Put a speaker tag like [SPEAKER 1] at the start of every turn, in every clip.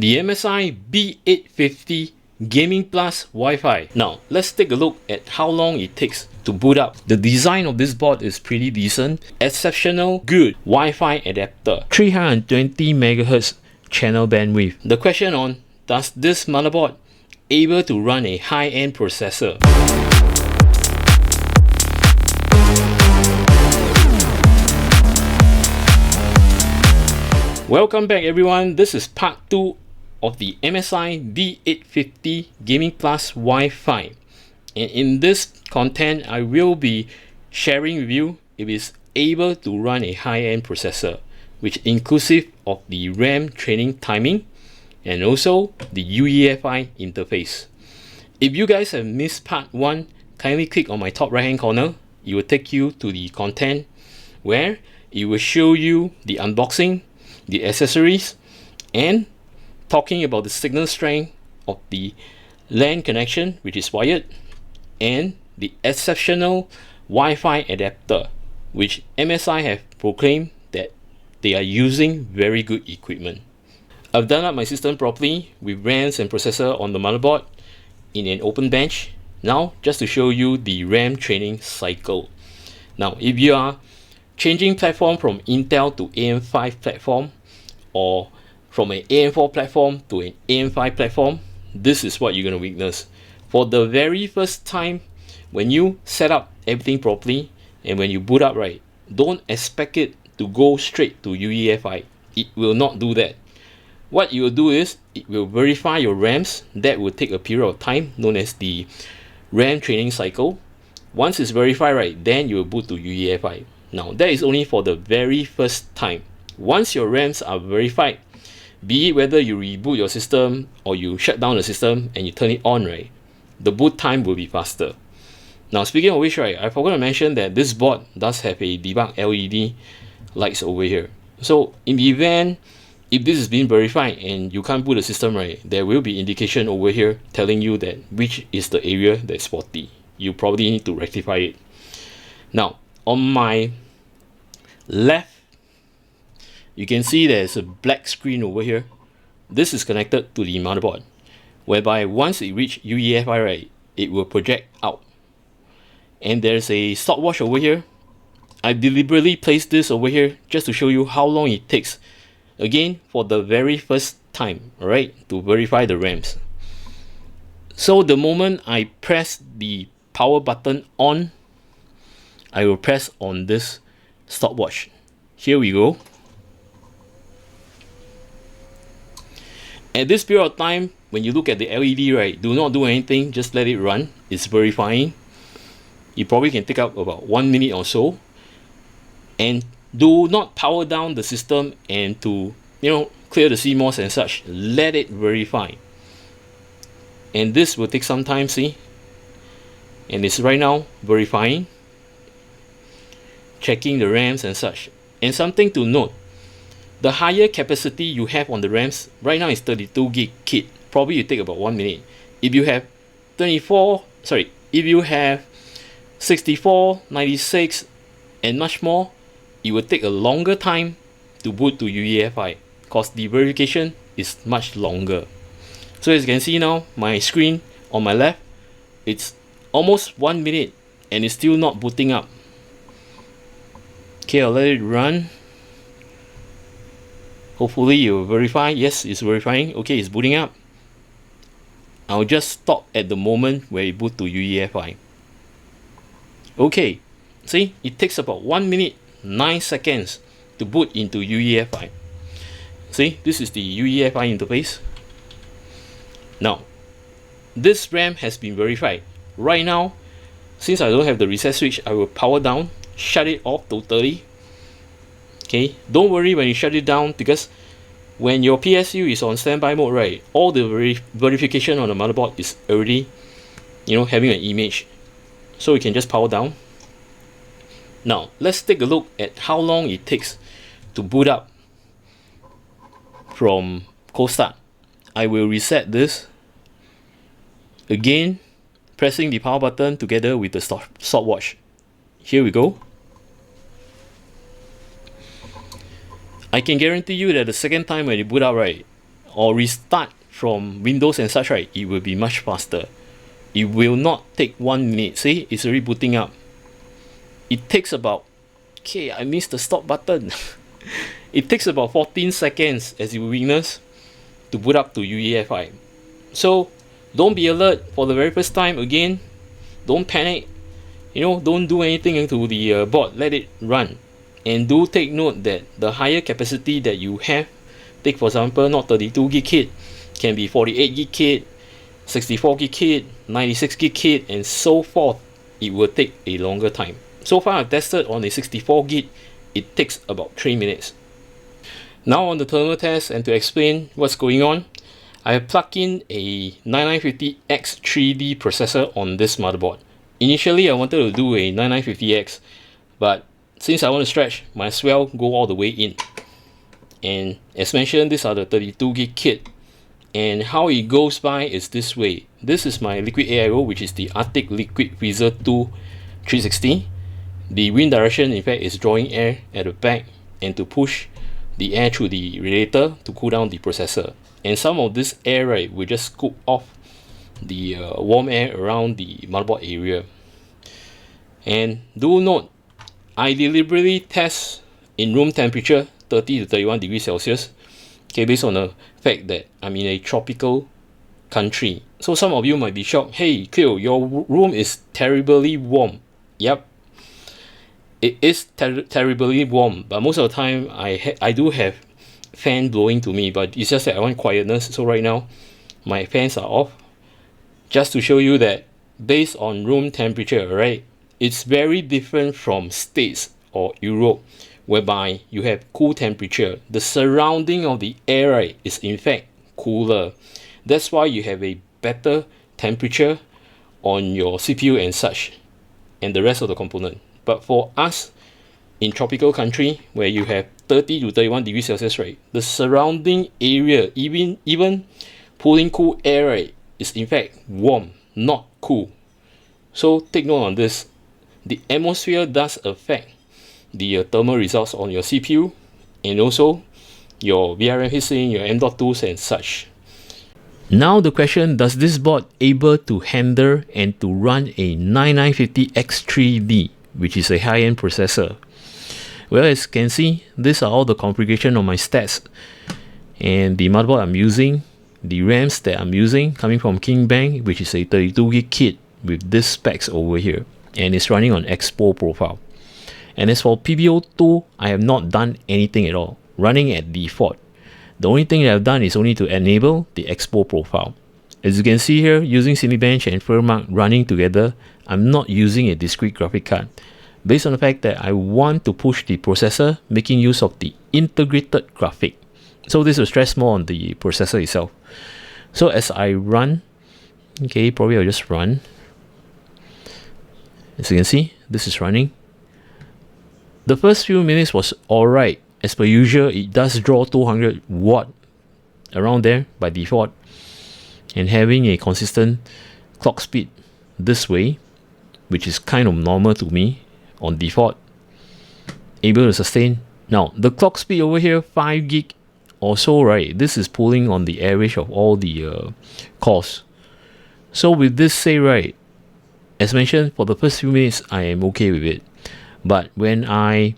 [SPEAKER 1] the MSI B850 Gaming Plus Wi-Fi. Now let's take a look at how long it takes to boot up. The design of this board is pretty decent. Exceptional good Wi-Fi adapter, 320 MHz channel bandwidth. The question on, does this motherboard able to run a high-end processor? Welcome back everyone, this is part 2 of the MSI B850 Gaming Plus Wi-Fi, and in this content I will be sharing with you if it's able to run a high-end processor, which inclusive of the RAM training timing and also the UEFI interface. If you guys have missed part 1, kindly click on my top right hand corner. It will take you to the content where it will show you the unboxing, the accessories, and talking about the signal strength of the LAN connection, which is wired, and the exceptional Wi-Fi adapter, which MSI have proclaimed that they are using very good equipment. I've done up my system properly with RAMs and processor on the motherboard in an open bench. Now just to show you the RAM training cycle. Now if you are changing platform from Intel to AM5 platform, or from an AM4 platform to an AM5 platform, this is what you're going to witness. For the very first time, when you set up everything properly and when you boot up right, don't expect it to go straight to UEFI. It will not do that. What you will do is, it will verify your RAMs. That will take a period of time known as the RAM training cycle. Once it's verified right, then you will boot to UEFI. Now that is only for the very first time. Once your RAMs are verified, be it whether you reboot your system or you shut down the system and you turn it on right, the boot time will be faster. Now speaking of which right, I forgot to mention that this board does have a debug LED lights over here. So in the event if this is being verified and you can't boot the system right, there will be indication over here telling you that which is the area that's faulty. You probably need to rectify it. Now on my left, you can see there's a black screen over here. This is connected to the motherboard, whereby once it reaches UEFI right, it will project out. And there's a stopwatch over here. I deliberately placed this over here just to show you how long it takes, again for the very first time, alright, to verify the RAMs. So the moment I press the power button on, I will press on this stopwatch. Here we go. At this period of time, when you look at the LED right, do not do anything, just let it run. It's verifying. You probably can take up about 1 minute or so. And do not power down the system and to clear the CMOS and such. Let it verify. And this will take some time, see? And it's right now verifying, checking the RAMs and such. And something to note, the higher capacity you have on the RAMs, right now is 32 gig kit, probably you take about 1 minute. If you have if you have 64, 96 and much more, it will take a longer time to boot to UEFI because the verification is much longer. So as you can see now, my screen on my left, it's almost 1 minute and it's still not booting up. Okay, I'll let it run. Hopefully you'll verify. Yes, it's verifying. Okay, it's booting up. I'll just stop at the moment where it boot to UEFI. Okay, see, it takes about 1 minute 9 seconds to boot into UEFI. See, this is the UEFI interface. Now, this RAM has been verified. Right now, since I don't have the reset switch, I will power down, shut it off totally. Okay, don't worry when you shut it down, because when your PSU is on standby mode right, all the verification on the motherboard is already having an image, so you can just power down. Now let's take a look at how long it takes to boot up from cold start. I will reset this again, pressing the power button together with the stopwatch. Here we go. I can guarantee you that the second time when you boot up right, or restart from Windows and such, right, it will be much faster. It will not take 1 minute. See, it's already booting up. It takes about, okay, I missed the stop button. It takes about 14 seconds, as you witness, to boot up to UEFI. So don't be alert for the very first time. Again, don't panic. Don't do anything to the board. Let it run. And do take note that the higher capacity that you have, take for example, not 32 gig kit, can be 48 gig kit, 64 gig kit, 96 gig kit, and so forth. It will take a longer time. So far I've tested on a 64 gig, it takes about 3 minutes. Now on the thermal test, and to explain what's going on, I have plugged in a 9950X 3D processor on this motherboard. Initially I wanted to do a 9950X, but since I want to stretch, might as well go all the way in. And as mentioned, these are the 32 gig kit, and how it goes by is this way. This is my liquid AIO, which is the Arctic Liquid Freezer 2 360. The wind direction in fact is drawing air at the back and to push the air through the radiator to cool down the processor. And some of this air, right, will just scoop off the warm air around the motherboard area. And do note, I deliberately test in room temperature 30 to 31 degrees Celsius, okay, based on the fact that I'm in a tropical country. So some of you might be shocked, hey Kyo, your room is terribly warm. Yep, it is terribly warm, but most of the time I do have fan blowing to me, but it's just that I want quietness. So right now my fans are off, just to show you that based on room temperature, right, it's very different from States or Europe, whereby you have cool temperature. The surrounding of the air, right, is in fact cooler. That's why you have a better temperature on your CPU and such, and the rest of the component. But for us in tropical country where you have 30 to 31 degrees Celsius, right, the surrounding area, even pulling cool air, right, is in fact warm, not cool. So take note on this. The atmosphere does affect the thermal results on your CPU and also your VRM heatsink, your M.2s and such. Now the question, does this board able to handle and to run a 9950X3D, which is a high-end processor? Well, as you can see, these are all the configuration of my stats and the motherboard I'm using, the RAMs that I'm using coming from Kingbank, which is a 32 gig kit with this specs over here, and it's running on Expo profile. And as for PBO2, I have not done anything at all, running at default. The only thing that I've done is only to enable the Expo profile. As you can see here, using Cinebench and Firmark running together, I'm not using a discrete graphic card, based on the fact that I want to push the processor, making use of the integrated graphic. So this will stress more on the processor itself. So as I run, okay, probably I'll just run. As you can see, this is running. The first few minutes was alright. As per usual, it does draw 200 watt around there by default, and having a consistent clock speed this way, which is kind of normal to me on default, able to sustain. Now the clock speed over here, 5 gig or so, right, this is pulling on the average of all the cores. So with this say, right, as mentioned, for the first few minutes I am okay with it, but when I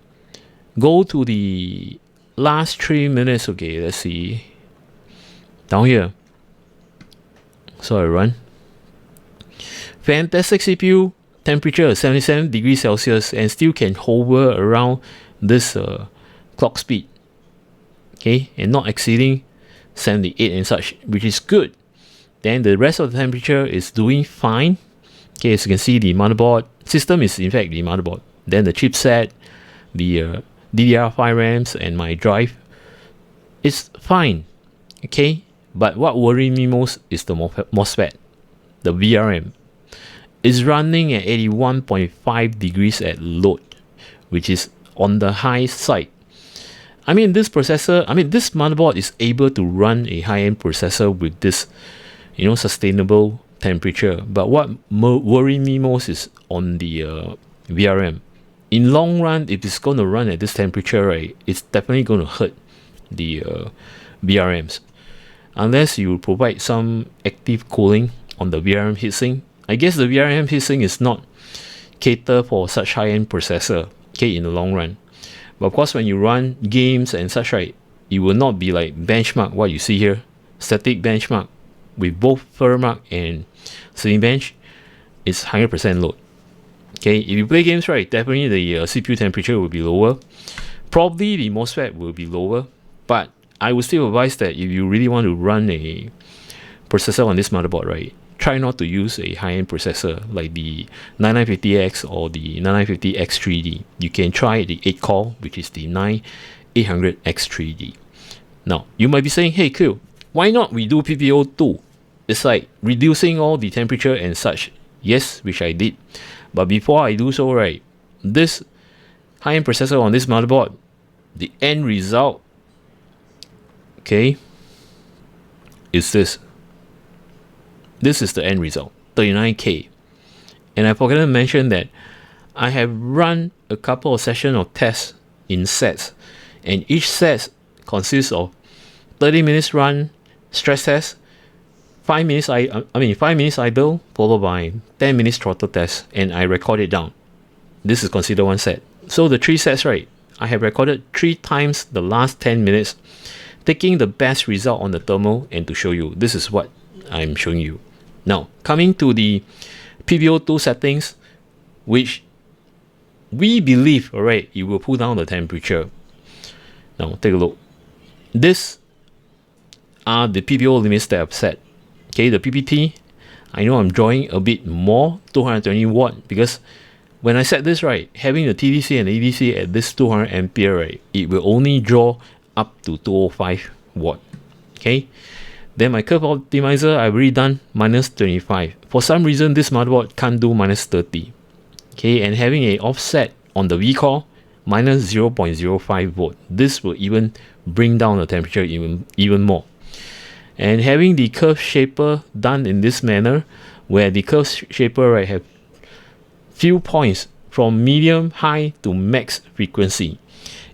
[SPEAKER 1] go to the last 3 minutes, okay, let's see, down here, so I run, fantastic CPU, temperature 77 degrees Celsius, and still can hover around this clock speed, okay, and not exceeding 78 and such, which is good. Then the rest of the temperature is doing fine. Okay, as you can see, the motherboard system is in fact the motherboard, then the chipset, the DDR5 RAMs, and my drive is fine. Okay, but what worries me most is the MOSFET, the VRM. Is running at 81.5 degrees at load, which is on the high side. I mean, this motherboard is able to run a high-end processor with this, sustainable temperature. But what worries me most is on the VRM. In long run, if it's going to run at this temperature, right, it's definitely going to hurt the VRMs. unless you provide some active cooling on the VRM heatsink. I guess the VRM heatsink is not cater for such high-end processor, okay, in the long run. But of course, when you run games and such, right, it will not be like benchmark what you see here, static benchmark with both Firmark and Cinebench. It's 100% load. Okay, if you play games, right, definitely the CPU temperature will be lower. Probably the MOSFET will be lower, but I would still advise that if you really want to run a processor on this motherboard, right, try not to use a high-end processor like the 9950X or the 9950X3D. You can try the 8-core, which is the 9800X3D. Now, you might be saying, hey, Q, why not we do PPO2? It's like reducing all the temperature and such. Yes, which I did. But before I do so, right, this high-end processor on this motherboard, the end result, okay, is this. This is the end result, 39K. And I forgot to mention that I have run a couple of sessions of tests in sets, and each set consists of 30 minutes run stress test, 5 minutes 5 minutes idle, followed by 10 minutes throttle test, and I record it down. This is considered one set. So the 3 sets, right, I have recorded 3 times the last 10 minutes, taking the best result on the thermal, and to show you, this is what I'm showing you. Now, coming to the PPO2 settings, which we believe, alright, it will pull down the temperature. Now, take a look. These are the PPO limits that I've set. Okay, the PPT, I know I'm drawing a bit more, 220 watt, because when I set this, right, having the TDC and ADC at this 200 ampere, right, it will only draw up to 205 watt. Okay. Then my curve optimizer, I've already done minus 25. For some reason, this motherboard can't do minus 30. Okay, and having a offset on the V-core, minus 0.05 volt. This will even bring down the temperature even more. And having the curve shaper done in this manner, where the curve shaper, right, have few points from medium, high to max frequency.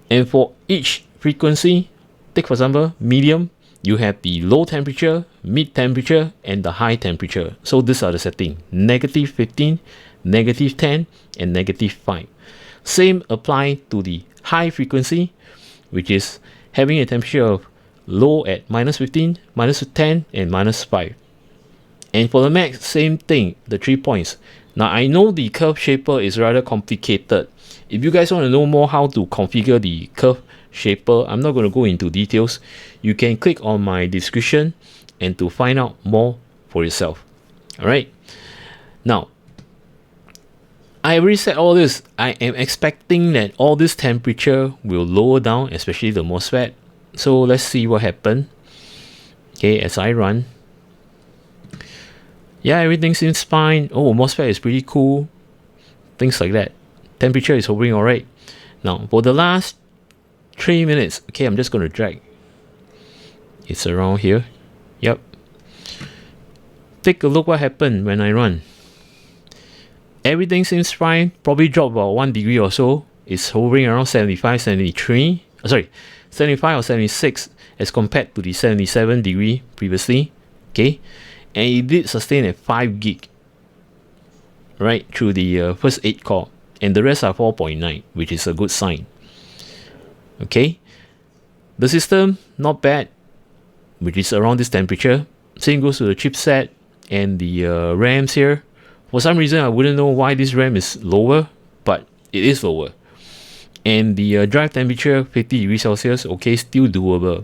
[SPEAKER 1] And for each frequency, take for example, medium, you have the low temperature, mid temperature, and the high temperature. So these are the settings: -15, -10, and -5. Same apply to the high frequency, which is having a temperature of low at -15, -10, and -5. And for the max, same thing, the 3 points. Now I know the curve shaper is rather complicated. If you guys want to know more how to configure the curve shaper, I'm not going to go into details. You can click on my description and to find out more for yourself. Alright, now I already said all this. I am expecting that all this temperature will lower down, especially the MOSFET. So let's see what happened. Okay, as I run, yeah, everything seems fine. Oh, MOSFET is pretty cool, things like that. Temperature is hovering alright. Now for the last 3 minutes, okay, I'm just going to drag. It's around here. Yep. Take a look what happened when I run. Everything seems fine. Probably dropped about 1 degree or so. It's hovering around 75, 73. 75 or 76 as compared to the 77 degree previously. Okay. And it did sustain at 5 gig. Right, through the first 8 core. And the rest are 4.9, which is a good sign. Okay, the system not bad, which is around this temperature. Same goes to the chipset and the RAMs here. For some reason, I wouldn't know why this RAM is lower, but it is lower. And the drive temperature, 50 degrees Celsius, okay, still doable.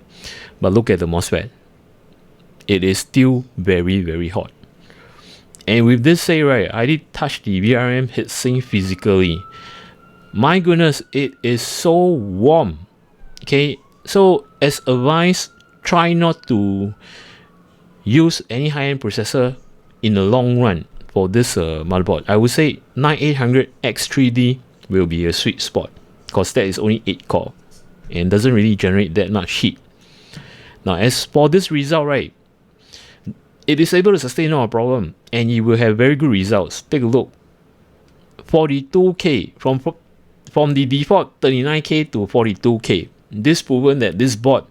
[SPEAKER 1] But look at the MOSFET. It is still very, very hot. And with this say, right, I did touch the VRM heatsink physically. My goodness, it is so warm. Okay, so as advised, try not to use any high-end processor in the long run for this motherboard. I would say 9800X3D will be a sweet spot, because that is only 8 core and doesn't really generate that much heat. Now as for this result, right, it is able to sustain no problem, and you will have very good results. Take a look. 42K from the default 39K to 42K. This proven that this board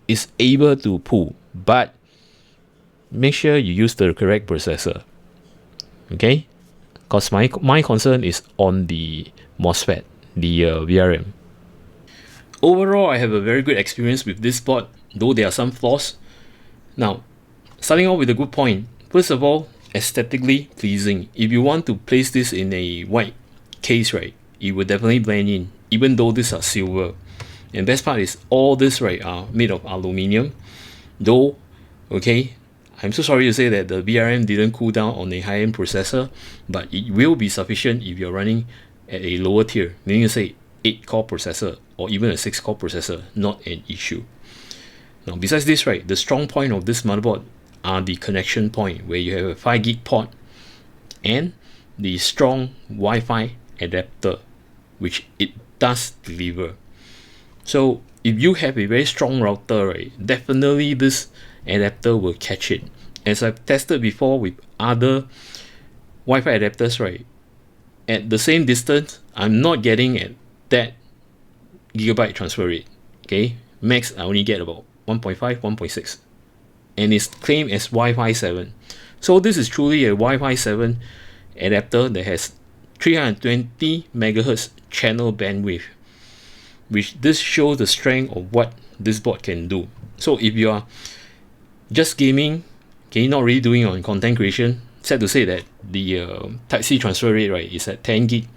[SPEAKER 1] is able to pull, but make sure you use the correct processor. Okay, because my concern is on the MOSFET, the VRM. Overall, I have a very good experience with this board, though there are some flaws. Now, starting off with a good point. First of all, aesthetically pleasing. If you want to place this in a white case, right, it will definitely blend in, even though these are silver. And best part is all this, right, are made of aluminium. Though, okay, I'm so sorry to say that the VRM didn't cool down on a high-end processor, but it will be sufficient if you're running at a lower tier, meaning to say 8-core processor or even a 6-core processor, not an issue. Now, besides this, right, the strong point of this motherboard are the connection point, where you have a 5 gig port and the strong Wi-Fi adapter, which it does deliver. So if you have a very strong router, right, definitely this adapter will catch it. As I've tested before with other Wi-Fi adapters, right, at the same distance, I'm not getting at that gigabyte transfer rate. Okay, max I only get about 1.5, 1.6, and it's claimed as Wi-Fi 7. So this is truly a Wi-Fi 7 adapter that has 320 megahertz channel bandwidth, which this shows the strength of what this board can do. So if you are just gaming, okay, not really doing on content creation, sad to say that the Type-C transfer rate, right, is at 10 gig.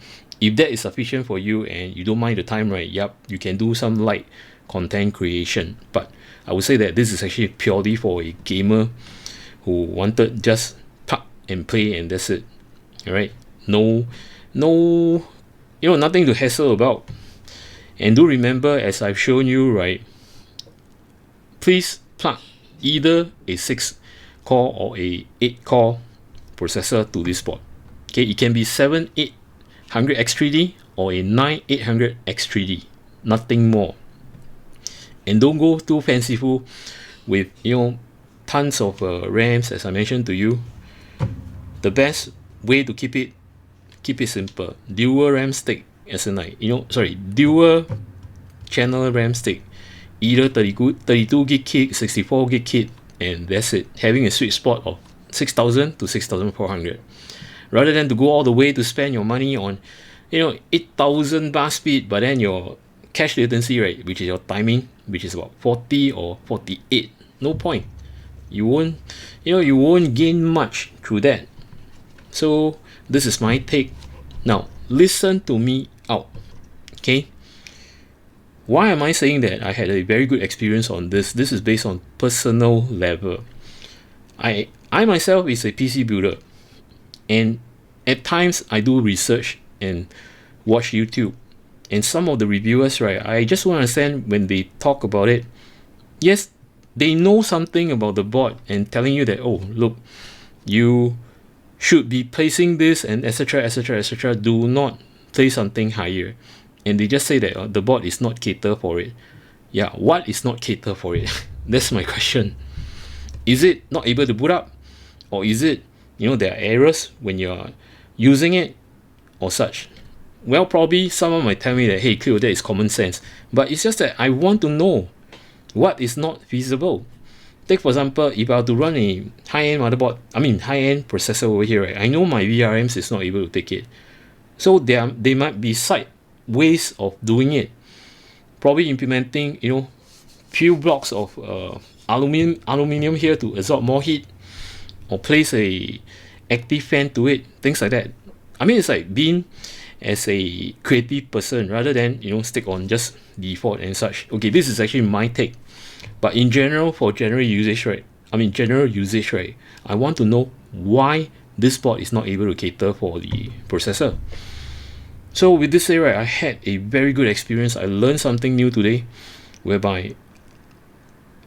[SPEAKER 1] If that is sufficient for you and you don't mind the time, right, yep, you can do some light content creation. But I would say that this is actually purely for a gamer who wanted just plug and play and that's it. All right, no, nothing to hassle about. And do remember, as I've shown you, right, please plug either a 6-core or a 8-core processor to this board. Okay, it can be 7800X3D or a 9800X3D, nothing more. And don't go too fanciful with tons of RAMs, as I mentioned to you. The best way to keep it simple: dual RAM stick, as in like dual channel RAM stick, either 32 gig kit, 64 gig kit, and that's it. Having a sweet spot of 6,000 to 6,400, rather than to go all the way to spend your money on 8,000 bar speed, but then your cache latency, right, which is your timing, which is about 40 or 48. No point. You won't gain much through that. So this is my take. Now listen to me out. Okay, why am I saying that I had a very good experience on this? This is based on personal level. I myself is a PC builder, and at times I do research and watch YouTube, and some of the reviewers, right, I just want to understand when they talk about it. Yes, they know something about the board and telling you that, oh, look, you should be placing this and etc, etc, etc. Do not place something higher. And they just say that the board is not catered for it. Yeah, what is not catered for it? That's my question. Is it not able to boot up, or is it there are errors when you're using it or such? Well, probably someone might tell me that, hey Cleo, that is common sense, but it's just that I want to know what is not feasible. Take for example, if I were to run a high-end motherboard, high-end processor over here, right, I know my VRMs is not able to take it. So they might be side ways of doing it. Probably implementing few blocks of aluminium here to absorb more heat, or place a active fan to it, things like that. It's like being as a creative person rather than stick on just default and such. Okay, this is actually my take, but in general, for general usage, right, I want to know why this board is not able to cater for the processor. So with this say, right, I had a very good experience. I learned something new today, whereby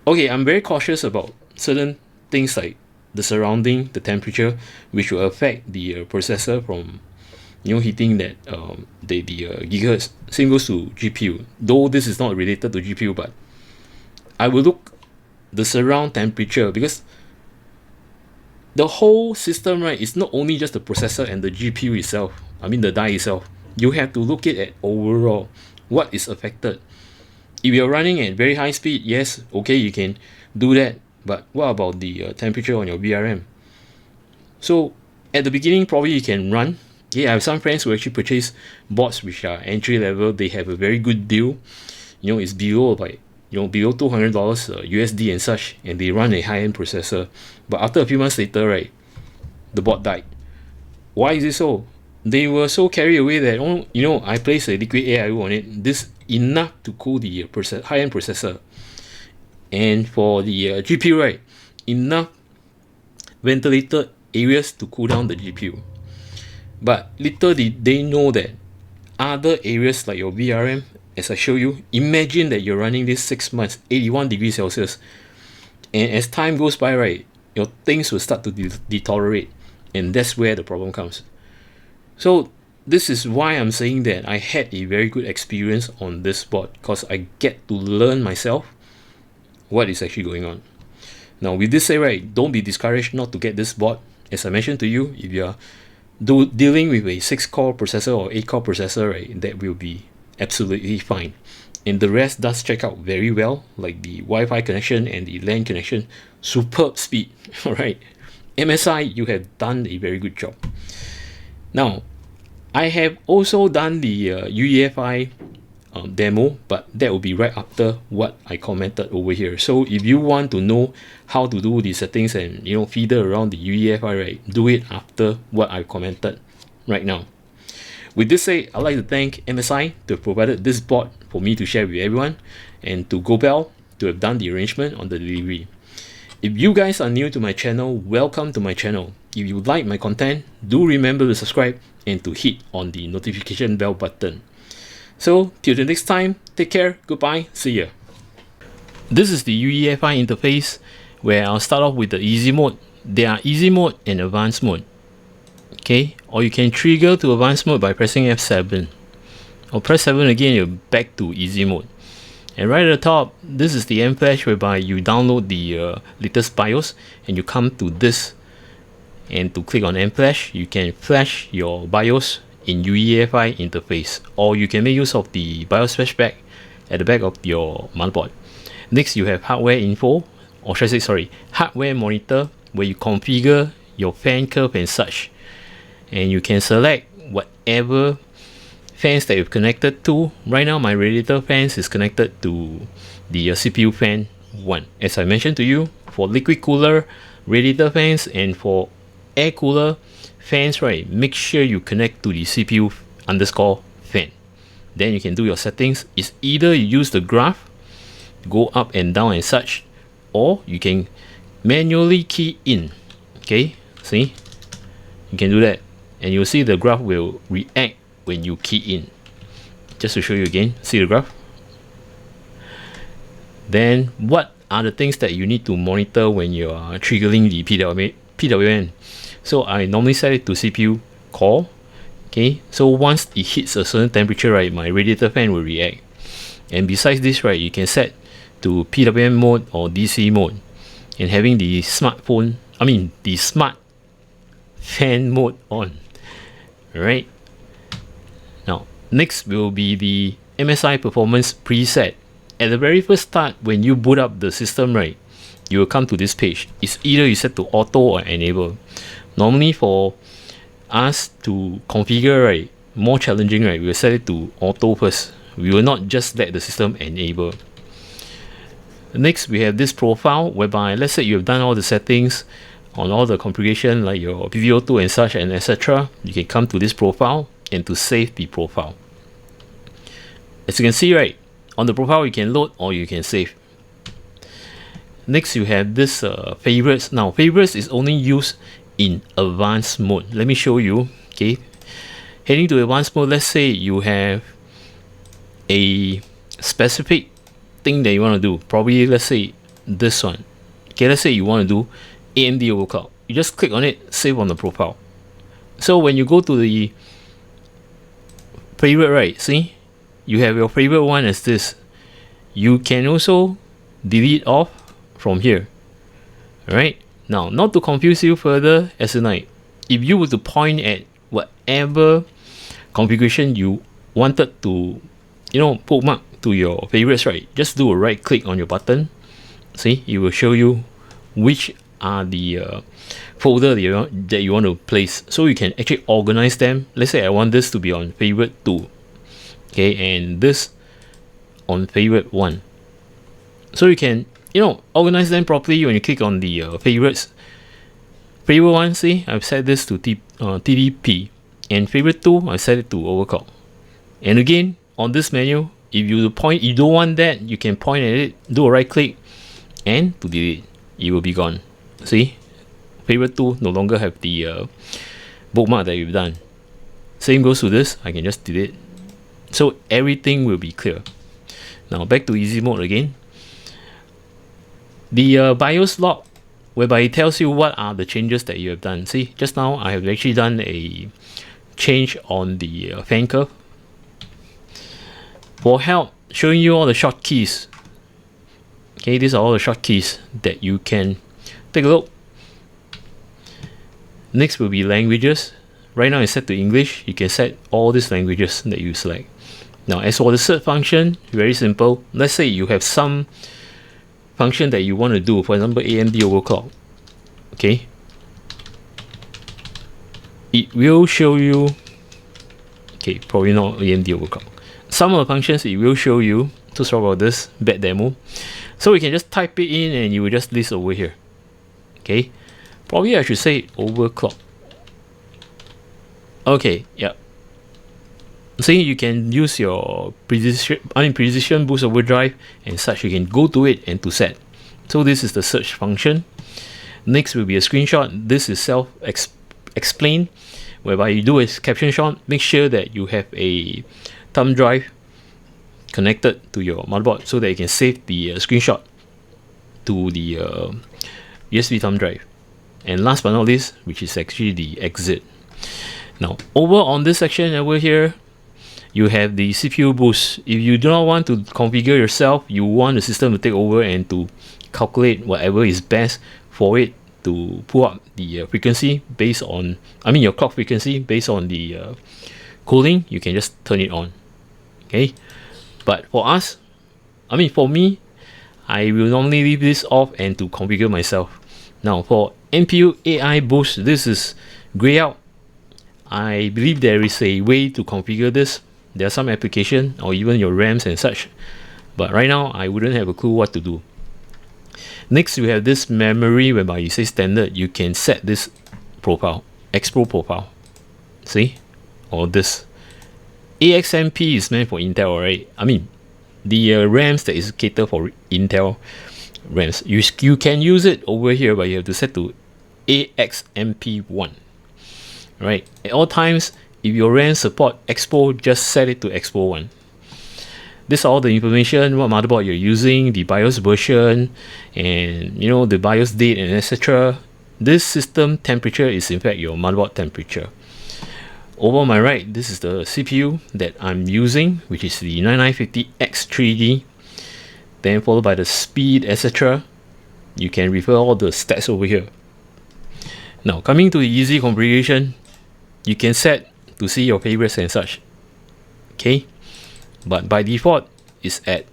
[SPEAKER 1] I'm very cautious about certain things like the surrounding, the temperature, which will affect the processor from hitting that the gigahertz. Same goes to GPU, though this is not related to GPU, but I will look the surround temperature, because the whole system, right, is not only just the processor and the GPU itself, the die itself. You have to look at overall what is affected. If you're running at very high speed, yes, okay, you can do that But what about the temperature on your VRM? So at the beginning, probably you can run. Okay, I have some friends who actually purchase boards which are entry level. They have a very good deal. It's below like below $200 USD and such, and they run a high-end processor. But after a few months later, right, the board died. Why is it so? They were so carried away that I placed a liquid AIO on it. This enough to cool the high-end processor, and for the GPU, right, enough ventilated areas to cool down the GPU. But little did they know that other areas like your VRM, as I show you, imagine that you're running this 6 months, 81 degrees Celsius, and as time goes by, right, your things will start to deteriorate, and that's where the problem comes. So this is why I'm saying that I had a very good experience on this board, because I get to learn myself what is actually going on. Now with this said, right, don't be discouraged not to get this board. As I mentioned to you, if you are dealing with a 6-core processor or 8-core processor, right, that will be absolutely fine. And the rest does check out very well, like the Wi-Fi connection and the LAN connection. Superb speed. All right, MSI, you have done a very good job. Now I have also done the UEFI demo, but that will be right after what I commented over here. So if you want to know how to do the settings and feeder around the UEFI, right, do it after what I commented right now. With this said, I'd like to thank MSI to have provided this board for me to share with everyone, and to Gobel to have done the arrangement on the delivery. If you guys are new to my channel, welcome to my channel. If you like my content, do remember to subscribe and to hit on the notification bell button. So till the next time, take care, goodbye, see ya. This is the UEFI interface, where I'll start off with the easy mode. There are easy mode and advanced mode. Okay, or you can trigger to advanced mode by pressing F7, or press 7 again, you're back to easy mode. And right at the top, this is the M flash, whereby you download the latest BIOS, and you come to this, and to click on M flash, you can flash your BIOS in UEFI interface, or you can make use of the BIOS flashback at the back of your motherboard. Next, you have hardware info, or should I say, sorry, hardware monitor, where you configure your fan curve and such, and you can select whatever fans that you've connected to. Right now my radiator fans is connected to the CPU fan 1. As I mentioned to you, for liquid cooler radiator fans and for air cooler fans, right, make sure you connect to the CPU underscore fan. Then you can do your settings. It's either you use the graph, go up and down and such, or you can manually key in. Okay, see, you can do that, and you'll see the graph will react when you key in. Just to show you again, see the graph. Then what are the things that you need to monitor when you are triggering the PWM? So I normally set it to CPU core. Okay, so once it hits a certain temperature, right, my radiator fan will react. And besides this, right, you can set to PWM mode or DC mode, and having the smart fan mode on. Alright, now next will be the MSI performance preset. At the very first start, when you boot up the system, right, you will come to this page. It's either you set to auto or enable. Normally for us to configure, right, more challenging, right, we will set it to auto first. We will not just let the system enable. Next, we have this profile, whereby let's say you have done all the settings on all the configuration like your PVO2 and such and etc. You can come to this profile and to save the profile. As you can see, right, on the profile you can load or you can save. Next, you have this favorites. Now favorites is only used in advanced mode. Let me show you. Okay, heading to advanced mode, let's say you have a specific thing that you want to do, probably let's say this one. Okay, let's say you want to do AMD overclock. You just click on it, save on the profile. So when you go to the favorite, right, see, you have your favorite one as this. You can also delete off from here. Alright, now not to confuse you further, as in like, if you were to point at whatever configuration you wanted to, bookmark to your favorites, right, just do a right click on your button. See, it will show you which are the folder that you want to place, so you can actually organize them. Let's say I want this to be on favorite 2, okay, and this on favorite 1. So you can, organize them properly when you click on the favorites. Favorite 1, see, I've set this to TDP, and favorite 2, I set it to overclock. And again, on this menu, if you don't want that, you can point at it, do a right click, and to delete, it will be gone. See, favorite 2 no longer have the bookmark that you've done. Same goes to this, I can just delete. So everything will be clear. Now back to EZmode again. The BIOS log, whereby it tells you what are the changes that you have done. See, just now I have actually done a change on the fan curve. For help, showing you all the shortkeys. Okay, these are all the shortkeys that you can take a look. Next will be languages. Right now it's set to English. You can set all these languages that you select. Now, as for the search function, very simple. Let's say you have some function that you want to do, for example, AMD overclock. Okay, it will show you. Okay, probably not AMD overclock. Some of the functions it will show you. So sorry about this bad demo. So we can just type it in and you will just list over here. Okay, probably I should say overclock. Okay, yeah. See, you can use your precision boost overdrive and such. You can go to it and to set. So this is the search function. Next will be a screenshot. This is self-explain, whereby you do a caption shot. Make sure that you have a thumb drive connected to your motherboard so that you can save the screenshot to the USB thumb drive. And last but not least, which is actually the exit. Now, over on this section over here, you have the CPU boost. If you do not want to configure yourself, you want the system to take over and to calculate whatever is best for it to pull up the frequency based on, your clock frequency based on the cooling, you can just turn it on. Okay, but for us, for me, I will normally leave this off and to configure myself. Now for NPU AI boost, this is gray out. I believe there is a way to configure this. There are some application or even your RAMs and such, but right now I wouldn't have a clue what to do. Next, we have this memory, whereby you say standard, you can set this profile, Expo profile. See, or this AXMP is meant for Intel, right? The RAMs that is catered for Intel RAMs. You can use it over here, but you have to set to AXMP1. Right, at all times, if your RAM support Expo, just set it to Expo 1. This is all the information, what motherboard you're using, the BIOS version, and the BIOS date and etc. This system temperature is in fact your motherboard temperature. Over on my right, this is the CPU that I'm using, which is the 9950X3D. Then followed by the speed, etc. You can refer all the stats over here. Now coming to the easy configuration, you can set to see your favorites and such. Okay, but by default it's at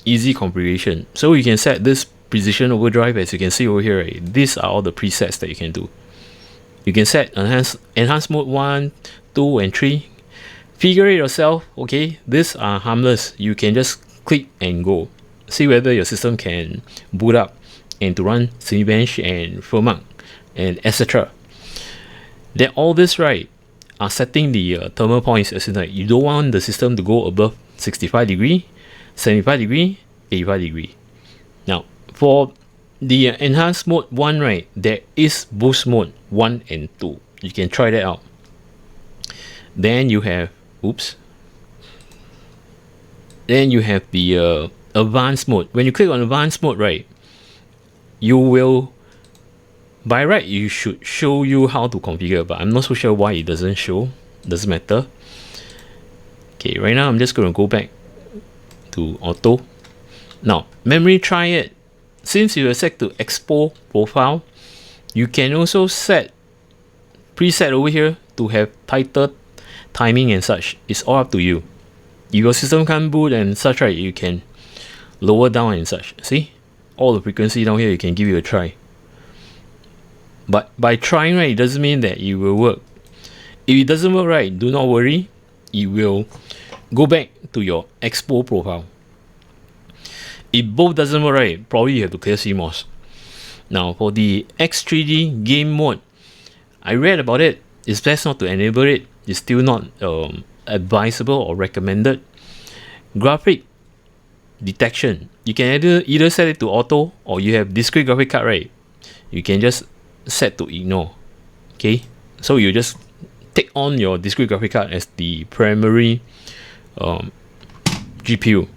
[SPEAKER 1] easy configuration. So you can set this precision overdrive, as you can see over here, right? These are all the presets that you can do. You can set enhanced mode 1, 2 and 3. Figure it yourself. Okay, these are harmless. You can just click and go. See whether your system can boot up and to run Cinebench and Firmark and etc. Then all this, right, are setting the thermal points, as in like you don't want the system to go above 65 degree, 75 degree, 85 degree. Now for the enhanced mode 1, right, there is boost mode 1 and 2. You can try that out. Then you have then you have the advanced mode. When you click on advanced mode, right, you will, by right, you should show you how to configure, but I'm not so sure why it doesn't show. Doesn't matter. Okay, right now I'm just going to go back to auto. Now memory, try it. Since you are set to Expo profile, you can also set preset over here to have tighter timing and such. It's all up to you. If your system can't boot and such, right, you can lower down and such. See, all the frequency down here, you can give it a try. But by trying, right, it doesn't mean that it will work. If it doesn't work, right, do not worry. It will go back to your Expo profile. If both doesn't work, right, probably you have to clear CMOS. Now, for the X3D game mode, I read about it. It's best not to enable it. It's still not advisable or recommended. Graphic detection, you can either set it to auto, or you have discrete graphic card, right, you can just set to ignore. Okay, so you just take on your discrete graphic card as the primary GPU.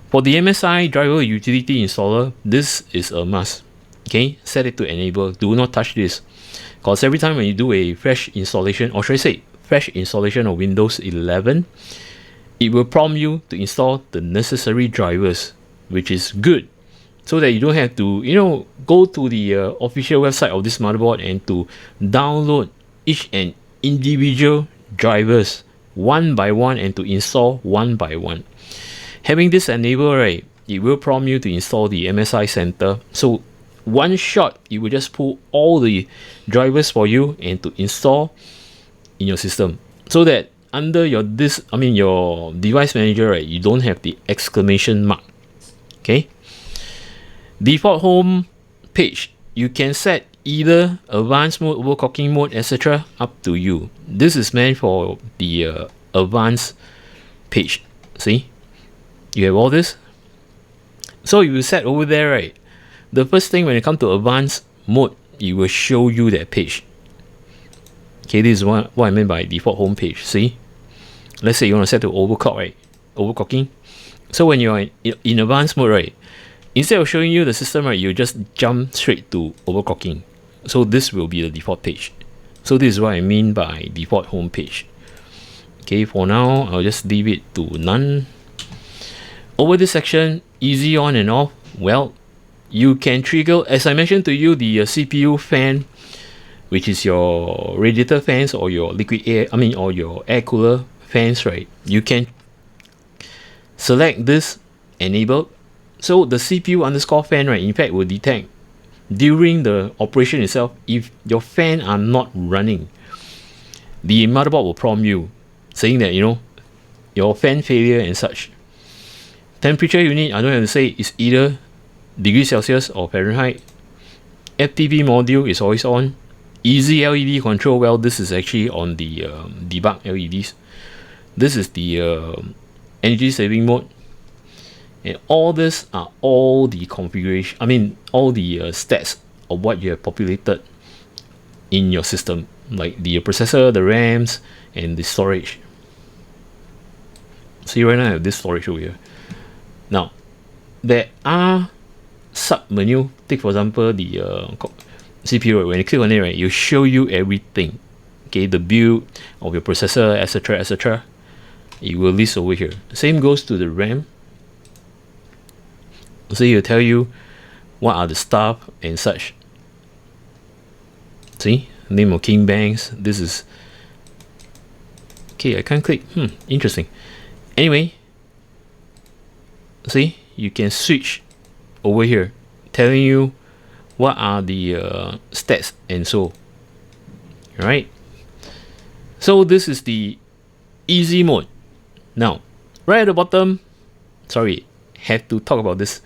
[SPEAKER 1] For the MSI driver utility installer, this is a must. Okay, set it to enable. Do not touch this, because every time when you do a fresh installation, or should I say fresh installation of Windows 11, it will prompt you to install the necessary drivers, which is good, so that you don't have to, go to the official website of this motherboard and to download each and individual drivers one by one and to install one by one. Having this enabled, right, it will prompt you to install the MSI Center. So one shot, it will just pull all the drivers for you and to install in your system, so that under your your device manager, right, you don't have the exclamation mark. Okay. Default home page, you can set either advanced mode, overclocking mode, etc. Up to you. This is meant for the advanced page. See, you have all this. So if you set over there, right, the first thing when it comes to advanced mode, it will show you that page. Okay, this is what I meant by default home page. See, let's say you want to set to overclock, right? Overclocking. So when you're in advanced mode, right, instead of showing you the system, right, you just jump straight to overclocking. So this will be the default page. So this is what I mean by default home page. Okay, for now, I'll just leave it to none. Over this section, easy on and off. Well, you can trigger, as I mentioned to you, the CPU fan, which is your radiator fans or your liquid air, or your air cooler fans, right? You can select this enabled. So the CPU underscore fan, right, in fact will detect during the operation itself if your fan are not running. The motherboard will prompt you saying that, your fan failure and such. Temperature unit, I don't have to say, is either degrees Celsius or Fahrenheit. FTP module is always on. Easy LED control, well, this is actually on the debug LEDs. This is the energy saving mode. And all this are all the configuration, all the stats of what you have populated in your system, like the processor, the RAMs, and the storage. See, right now I have this storage over here. Now, there are sub-menu. Take for example the CPU. When you click on it, right, it will show you everything. Okay, the build of your processor, etc., etc. It will list over here. Same goes to the RAM. So it'll tell you what are the stuff and such. See, name of King Banks. This is okay. I can't click. Interesting. Anyway, see, you can switch over here, telling you what are the stats and so. Right. So this is the easy mode. Now, right at the bottom, sorry, have to talk about this.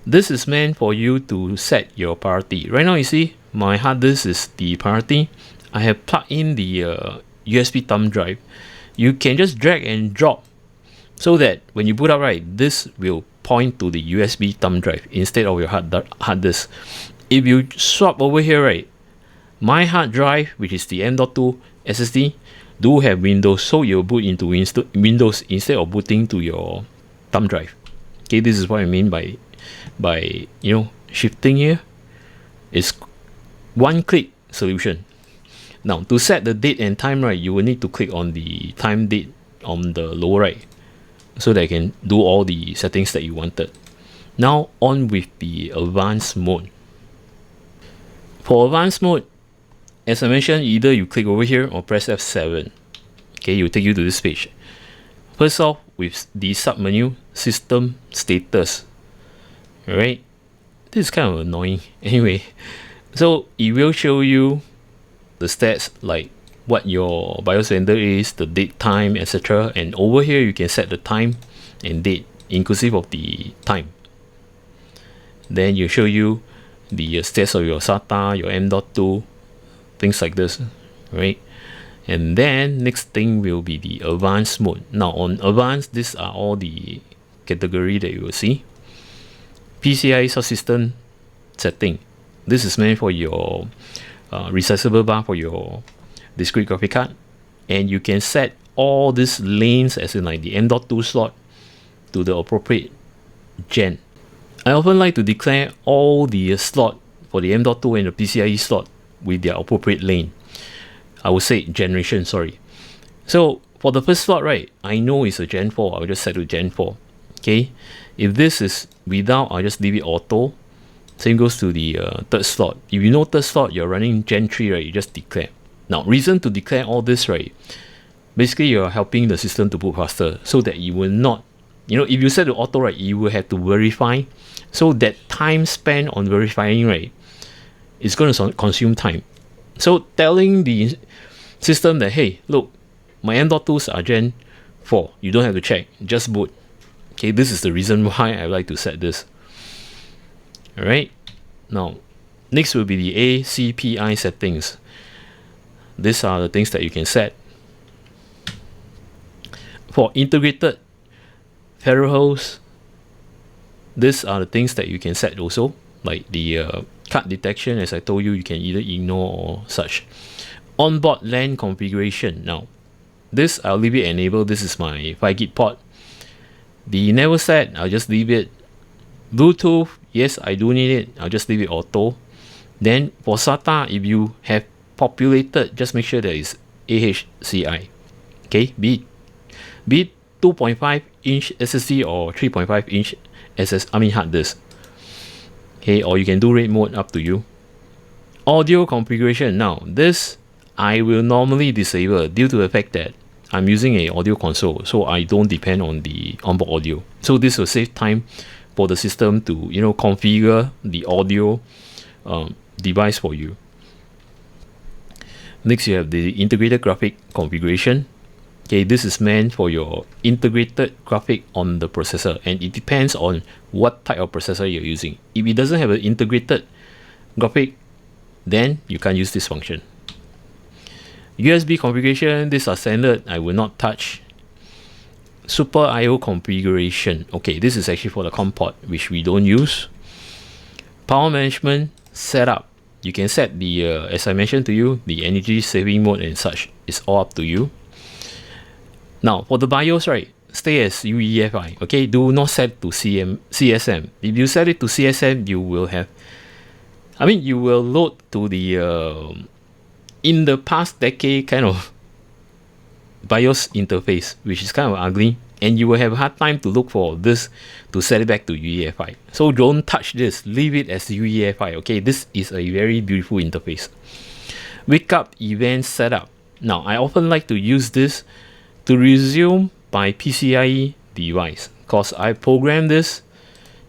[SPEAKER 1] This is meant for you to set your priority. Right now, you see, my hard disk is the priority. I have plugged in the USB thumb drive. You can just drag and drop, so that when you boot up, right, this will point to the USB thumb drive instead of your hard disk. If you swap over here, right, my hard drive, which is the M.2 SSD, do have Windows, so you'll boot into Windows instead of booting to your thumb drive. Okay, this is what I mean by shifting here. It's one-click solution. Now, to set the date and time, right, you will need to click on the time date on the lower right, so that you can do all the settings that you wanted. Now, on with the advanced mode. For advanced mode, as I mentioned, either you click over here or press F7. Okay, it will take you to this page. First off, with the sub-menu, system status. Alright, this is kind of annoying. Anyway, So it will show you the stats like what your BIOS vendor is, the date, time, etc. And over here you can set the time and date inclusive of the time. Then you show you the stats of your SATA, your M.2, things like this, right? And then next thing will be the advanced mode. Now on advanced, these are all the category that you will see. PCIe subsystem setting. This is meant for your resizable bar for your discrete graphic card, and you can set all these lanes as in like the M.2 slot to the appropriate gen. I often like to declare all the slot for the M.2 and the PCIe slot with their appropriate lane. I would say generation, sorry. So for the first slot, right, I know it's a Gen 4. I'll just set to Gen 4. Okay. If this is without, I'll just leave it auto. Same goes to the third slot. If you know third slot, you're running Gen 3, right, you just declare. Now, reason to declare all this, right, basically you're helping the system to boot faster so that you will not, you know, if you set to auto, right, you will have to verify. So that time spent on verifying, right, is going to consume time. So telling the system that, hey, look, my M.2s are Gen 4. You don't have to check, just boot. Okay, this is the reason why I like to set this. Alright, now next will be the ACPI settings. These are the things that you can set. For integrated Ferrous, these are the things that you can set also, like the card detection. As I told you, you can either ignore or such. Onboard LAN configuration. Now, this I'll leave it enabled. This is my 5 gig port. The never set, I'll just leave it. Bluetooth, yes, I do need it. I'll just leave it auto. Then for SATA, if you have populated, just make sure that it's AHCI. Okay, be it 2.5 inch SSD or 3.5 inch hard disk. Okay, or you can do RAID mode, up to you. Audio configuration. Now, this I will normally disable due to the fact that I'm using a audio console, so I don't depend on the onboard audio. So this will save time for the system to, you know, configure the audio device for you. Next, you have the integrated graphic configuration. Okay, this is meant for your integrated graphic on the processor, and it depends on what type of processor you're using. If it doesn't have an integrated graphic, then you can't use this function. USB configuration, these are standard, I will not touch. Super IO configuration. Okay, this is actually for the COM port, which we don't use. Power management setup. You can set the, as I mentioned to you, the energy saving mode and such. It's all up to you. Now, for the BIOS, right, stay as UEFI. Okay, do not set to CSM. If you set it to CSM, you will have, you will load to the, in the past decade kind of BIOS interface, which is kind of ugly, and you will have a hard time to look for this to set it back to UEFI. So don't touch this, leave it as UEFI. Okay, this is a very beautiful interface. Wake up event setup. Now, I often like to use this to resume my PCIe device, because I programmed this.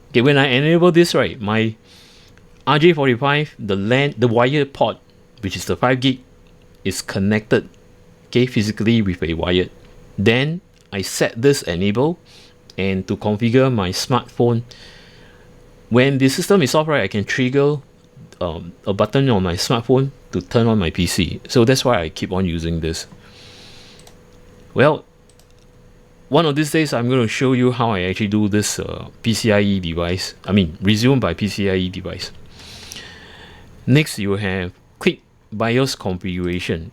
[SPEAKER 1] Okay, when I enable this, right, my RJ45, the wired port, which is the 5 gig, is connected, okay, physically with a wired. Then I set this enable, and to configure my smartphone, when the system is off, right, I can trigger a button on my smartphone to turn on my PC. So that's why I keep on using this. Well, one of these days I'm going to show you how I actually do this PCIe device. Resume by PCIe device. Next, you have quick BIOS configuration.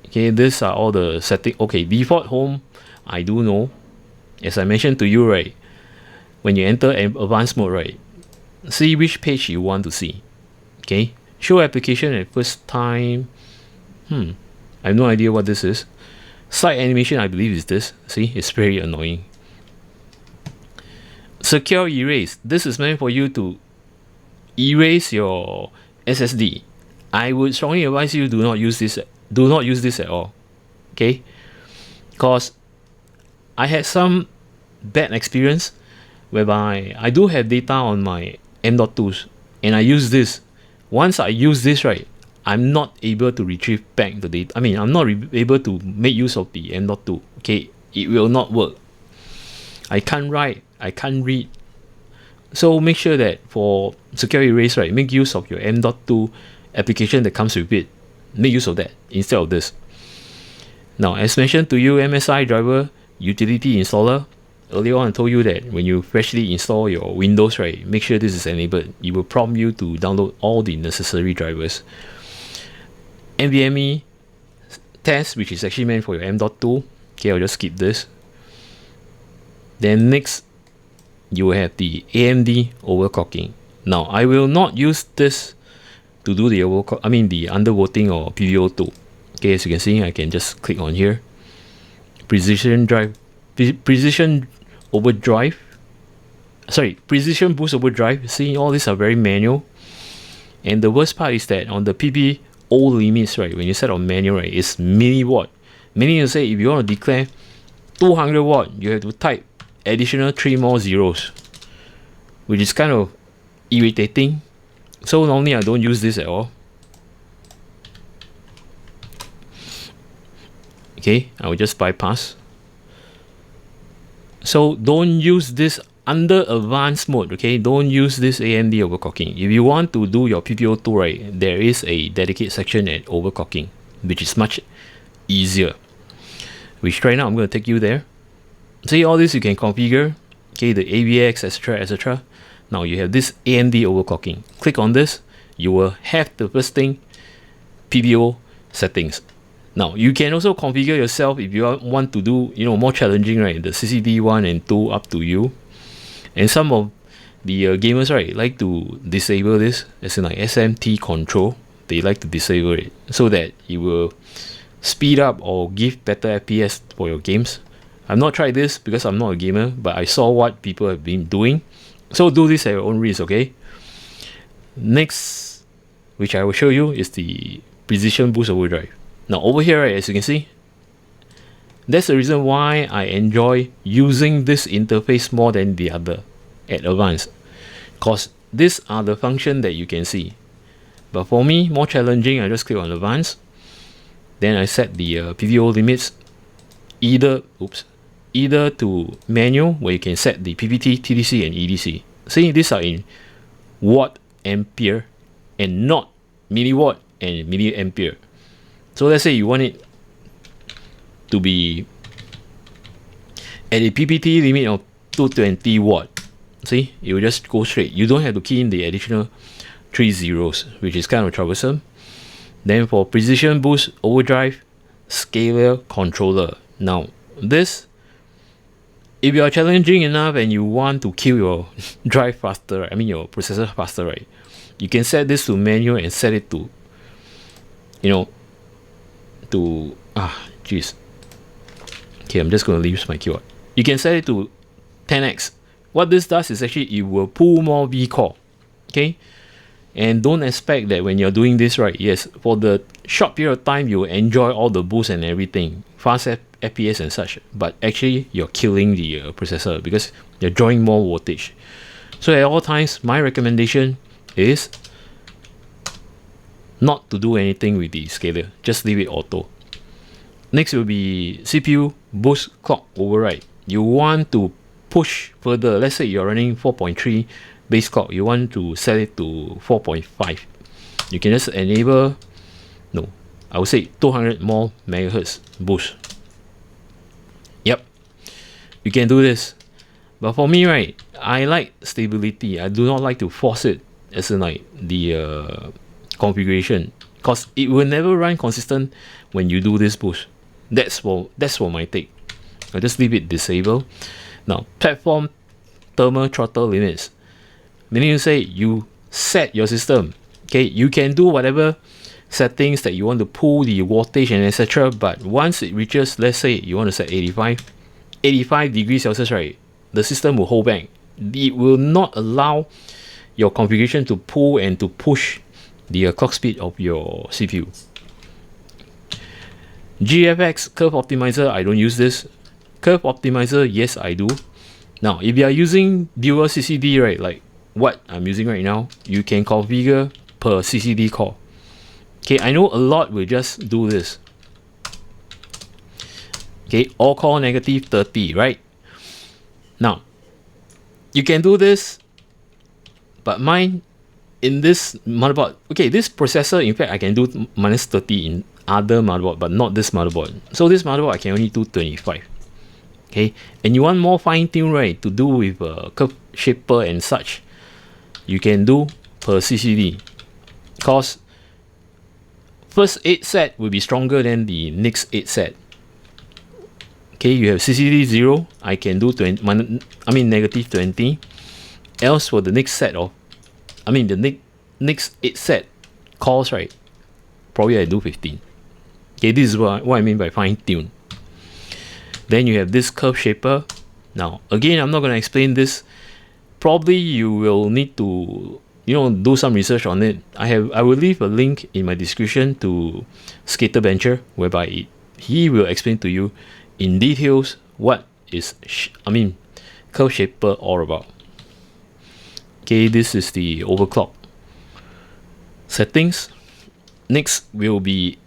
[SPEAKER 1] Okay, these are all the settings. Okay, default home, I do know. As I mentioned to you, right, when you enter advanced mode, right, see which page you want to see. Okay, show application at first time. I have no idea what this is. Slide animation, I believe, is this. See, it's very annoying. Secure erase. This is meant for you to erase your SSD. I would strongly advise you do not use this. Do not use this at all. Okay, because I had some bad experience whereby I do have data on my M.2s. and I use this. Once I use this, right, I'm not able to retrieve back the data. I mean, I'm not able to make use of the M.2. Okay, it will not work. I can't write, I can't read. So make sure that for secure erase, right, make use of your M.2 application that comes with it. Make use of that instead of this. Now, as mentioned to you, MSI driver utility installer. Earlier on, I told you that when you freshly install your Windows, right, make sure this is enabled. It will prompt you to download all the necessary drivers. NVMe test, which is actually meant for your M.2. Okay, I'll just skip this. Then next, you will have the AMD overclocking. Now, I will not use this to do the the undervoting or PVO2. Okay, as you can see, I can just click on here. Precision boost overdrive. See, all these are very manual. And the worst part is that on the PPO limits, right, when you set on manual, right, it's milliwatt. Meaning to say, if you want to declare 200 watt, you have to type additional 3 more zeros, which is kind of irritating. So normally I don't use this at all. Okay, I will just bypass. So don't use this under advanced mode. Okay, don't use this AMD overclocking. If you want to do your PPO2, right, there is a dedicated section at overclocking, which is much easier. Which right now I'm going to take you there. See, all this you can configure. Okay, the AVX, etc., etc. Now you have this AMD overclocking. Click on this. You will have the first thing, PPO settings. Now you can also configure yourself if you want to do, more challenging, right? The CCD 1 and 2 up to you. And some of the gamers, right, like to disable this, as in like SMT control. They like to disable it so that it will speed up or give better FPS for your games. I've not tried this because I'm not a gamer, but I saw what people have been doing. So do this at your own risk, okay? Next, which I will show you, is the precision boost overdrive. Now over here, right, as you can see, that's the reason why I enjoy using this interface more than the other at advanced, because these are the functions that you can see. But for me, more challenging, I just click on advanced. Then I set the PVO limits either to manual, where you can set the PPT, TDC, and EDC. See, these are in watt ampere and not milliwatt and milliampere. So let's say you want it to be at a PPT limit of 220 watt. See, it will just go straight. You don't have to key in the additional 3 zeros, which is kind of troublesome. Then for precision boost overdrive scalar controller. Now this, if you are challenging enough and you want to kill your drive faster, right? I mean your processor faster, right? You can set this to manual and set it to, Okay, I'm just going to use my keyword. You can set it to 10x. What this does is actually it will pull more V core. Okay, and don't expect that when you're doing this, right? Yes, for the short period of time you will enjoy all the boost and everything, fast FPS and such, but actually you're killing the processor because you're drawing more voltage. So at all times, my recommendation is not to do anything with the scalar, just leave it auto. Next will be CPU boost clock override. You want to push further. Let's say you're running 4.3 base clock, you want to set it to 4.5. You can just enable, I would say 200 more megahertz boost. Yep, you can do this. But for me, right, I like stability. I do not like to force it as in like the configuration, because it will never run consistent when you do this boost. That's for my take. I'll just leave it disabled. Now, platform thermal throttle limits, meaning to say you set your system. Okay, you can do whatever settings that you want to pull the voltage and etc. But once it reaches, let's say you want to set 85 degrees Celsius, right, the system will hold back. It will not allow your configuration to pull and to push the clock speed of your CPU. GFX curve optimizer, I don't use this. Curve optimizer, yes, I do. Now, if you are using dual CCD, right, like what I'm using right now, you can configure per CCD core. Okay, I know a lot will just do this. Okay, all core negative 30, right? Now, you can do this, but mine in this motherboard, okay, this processor, in fact, I can do minus 30 in other motherboard, but not this motherboard. So this motherboard, I can only do 25. Okay, and you want more fine tune, right, to do with curve shaper and such, you can do per CCD, because first 8 set will be stronger than the next 8 set. Okay, you have CCD 0, I can do negative 20. Else for the next set of, the next 8 set calls, right, probably I do 15. Okay, this is what I mean by fine tune. Then you have this curve shaper. Now, again, I'm not going to explain this. Probably you will need to, do some research on it. I will leave a link in my description to Skater Bencher, whereby he will explain to you in details what is curve shaper all about. Okay, this is the overclock settings. Next will be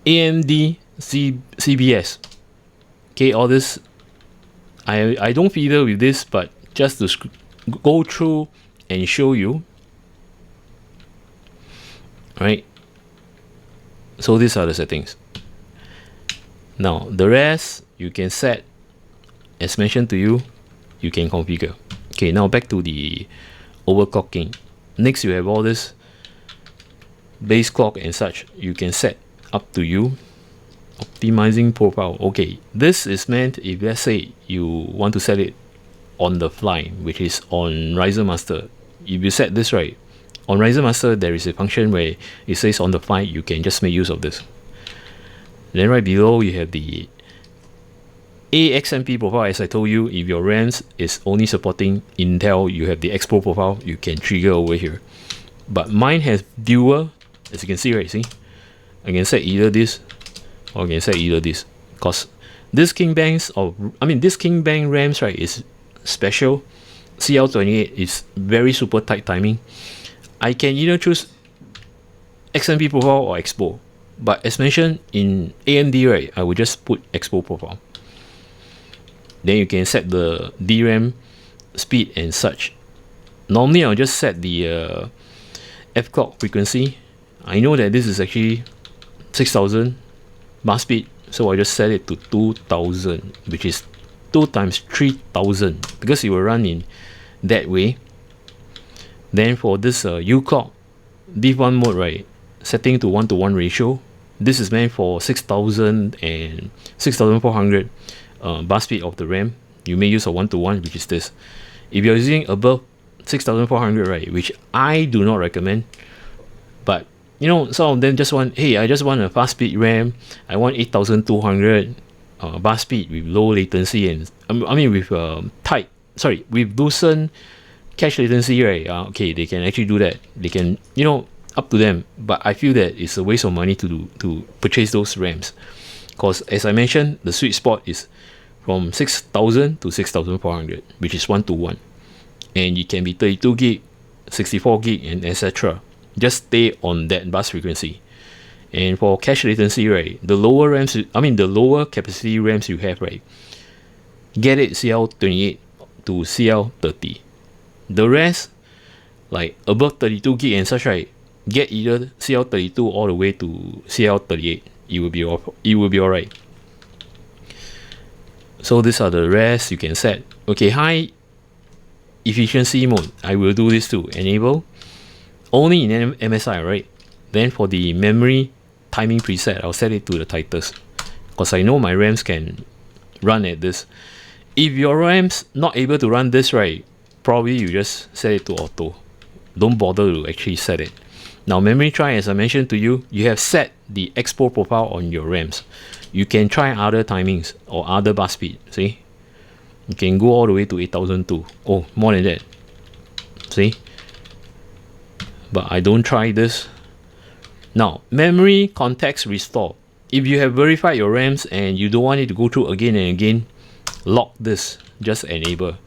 [SPEAKER 1] AMD CBS. Okay, all this I don't fiddle with this, but just to go through and show you. Right, so these are the settings. Now the rest you can set, as mentioned to you, you can configure. Okay, now back to the overclocking. Next, you have all this base clock and such. You can set up to you. Optimizing profile. Okay, this is meant if, let's say, you want to set it on the fly, which is on Riser Master. If you set this right on Riser Master, there is a function where it says on the fly. You can just make use of this. Then right below you have the AXMP profile. As I told you, if your RAMs is only supporting Intel, you have the Expo profile, you can trigger over here. But mine has dual, as you can see, right? See, I can set either this or I can set either this, because this King Bangs this King Bang RAMs, right, is special. CL28 is very super tight timing. I can either choose XMP profile or Expo, but as mentioned in AMD, right, I will just put Expo profile. Then you can set the DRAM speed and such. Normally I'll just set the F clock frequency. I know that this is actually 6000 bus speed, so I just set it to 2000, which is 2 times 3000, because it will run in that way. Then for this U clock diff1 mode, right, setting to 1:1 ratio. This is meant for 6000 and 6400 bus speed of the RAM. You may use a 1:1, which is this. If you're using above 6400, right, which I do not recommend, but some of them just want, hey, I just want a fast speed RAM, I want 8200 bus speed with low latency and with decent cache latency, right? Okay, they can actually do that. They can, up to them. But I feel that it's a waste of money to purchase those RAMs, because as I mentioned, the sweet spot is from 6000 to 6400, which is 1:1, and it can be 32 gig, 64 gig, and etc. Just stay on that bus frequency. And for cache latency, right, the lower RAMs, the lower capacity RAMs you have, right, get it CL28 to CL30. The rest, like above 32 gig and such, right, get either CL32 all the way to CL38. It will be alright. So these are the rest you can set. Okay, high efficiency mode, I will do this too. Enable only in MSI, right? Then for the memory timing preset, I'll set it to the tightest, because I know my RAMs can run at this. If your RAMs not able to run this, right, probably you just set it to auto. Don't bother to actually set it. Now memory try, as I mentioned to you, you have set the Expo profile on your RAMs. You can try other timings or other bus speed. See, you can go all the way to 8002. Oh, more than that. See, but I don't try this. Now memory context restore. If you have verified your RAMs and you don't want it to go through again and again, lock this, just enable.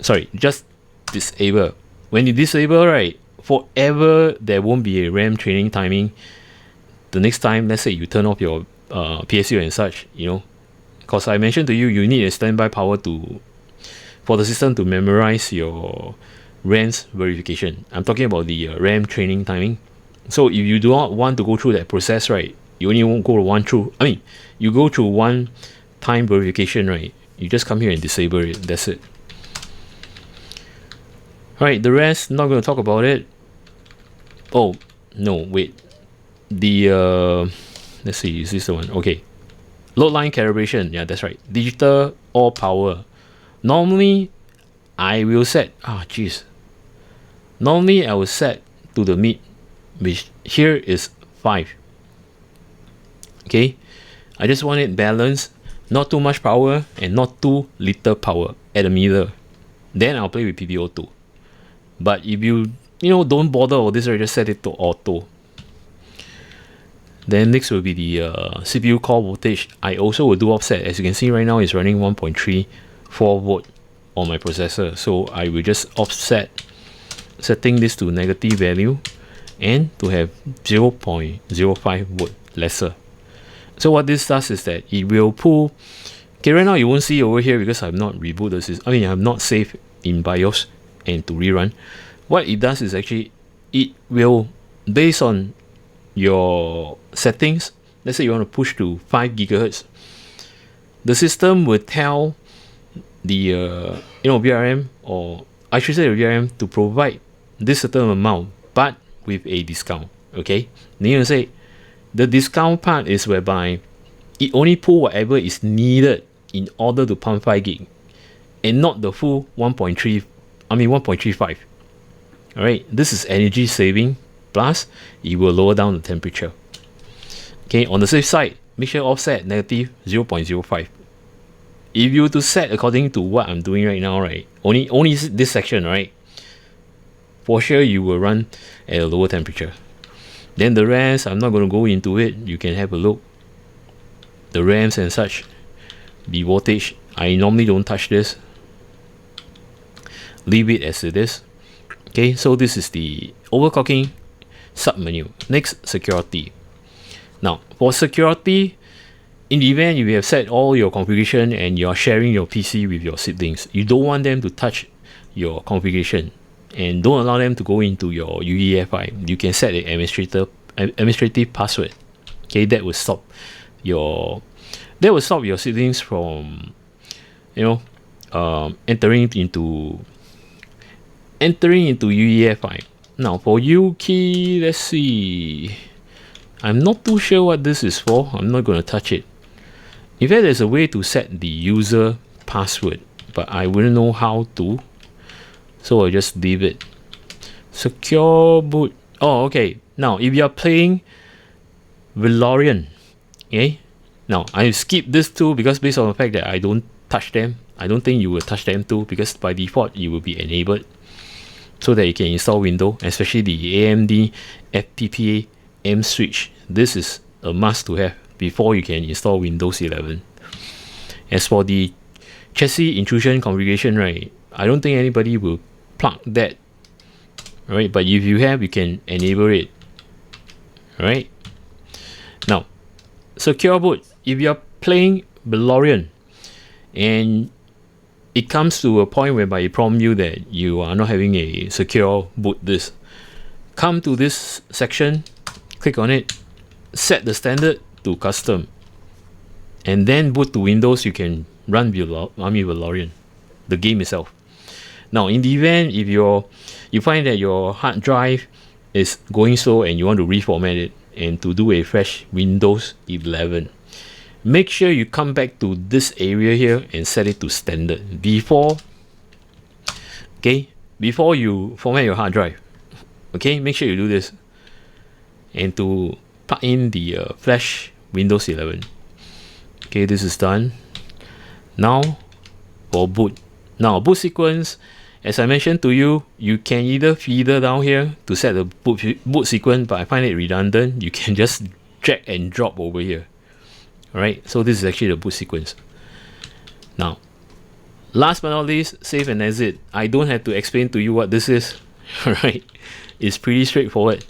[SPEAKER 1] sorry, just disable. When you disable, right, forever there won't be a RAM training timing. The next time, let's say you turn off your PSU and such, you know, because I mentioned to you, you need a standby power for the system to memorize your RAM's verification. I'm talking about the RAM training timing. So if you do not want to go through that process, right, you only won't go you go through one time verification, right, you just come here and disable it. That's it. Alright, the rest, not going to talk about it. Oh, no, wait. The, let's see, is this the one? Okay. Load line calibration. Yeah, that's right. Digital or power. Normally, I will set, Normally, I will set to the mid, which here is 5. Okay. I just want it balanced. Not too much power and not too little power at the middle. Then I'll play with PBO2. But if you don't bother all this, or just set it to auto. Then next will be the CPU core voltage. I also will do offset. As you can see right now, it's running 1.34 volt on my processor. So I will just offset, setting this to negative value and to have 0.05 volt lesser. So what this does is that it will pull. Okay, right now you won't see over here because I've not rebooted the system. I've not saved in BIOS and to rerun. What it does is actually it will, based on your settings, let's say you want to push to 5 gigahertz, the system will tell the VRM, or I should say the VRM, to provide this certain amount but with a discount. Okay, then you say the discount part is whereby it only pull whatever is needed in order to pump 5 gig and not the full 1.35. Alright, this is energy saving, plus it will lower down the temperature. Okay, on the safe side, make sure offset negative 0.05. If you were to set according to what I'm doing right now, right, only this section, right, for sure you will run at a lower temperature. Then the rest, I'm not going to go into it. You can have a look. The RAMs and such, the voltage, I normally don't touch this. Leave it as it is. Okay, so this is the overclocking submenu. Next, security. Now, for security, in the event you have set all your configuration and you are sharing your PC with your siblings, you don't want them to touch your configuration and don't allow them to go into your UEFI. You can set an administrative password. Okay, that will stop your siblings from entering into UEFI. Now for U-key, let's see. I'm not too sure what this is for. I'm not going to touch it. In fact, there's a way to set the user password, but I wouldn't know how to, so I'll just leave it. Secure boot. Oh, okay. Now, if you're playing Valorant, okay. Now, I skip this too because based on the fact that I don't touch them, I don't think you will touch them too because by default you will be enabled so that you can install Windows, especially the AMD FPGA M switch. This is a must to have before you can install Windows 11. As for the chassis intrusion configuration, right, I don't think anybody will plug that. Alright, but if you have, you can enable it. Alright. Now, secure boot. If you're playing Valorant and it comes to a point whereby it prompts you that you are not having a secure boot disk, come to this section, click on it, set the standard to custom, and then boot to Windows. You can run Valorant, the game itself. Now, in the event if you find that your hard drive is going slow and you want to reformat it and to do a fresh Windows 11, make sure you come back to this area here and set it to standard before you format your hard drive. Okay, make sure you do this and to plug in the flash Windows 11. Okay, this is done. Now for boot. Now boot sequence, as I mentioned to you, you can either feeder down here to set the boot sequence, but I find it redundant. You can just drag and drop over here. Alright, so this is actually the boot sequence. Now, Last but not least, save and exit. I don't have to explain to you what this is. Alright, it's pretty straightforward.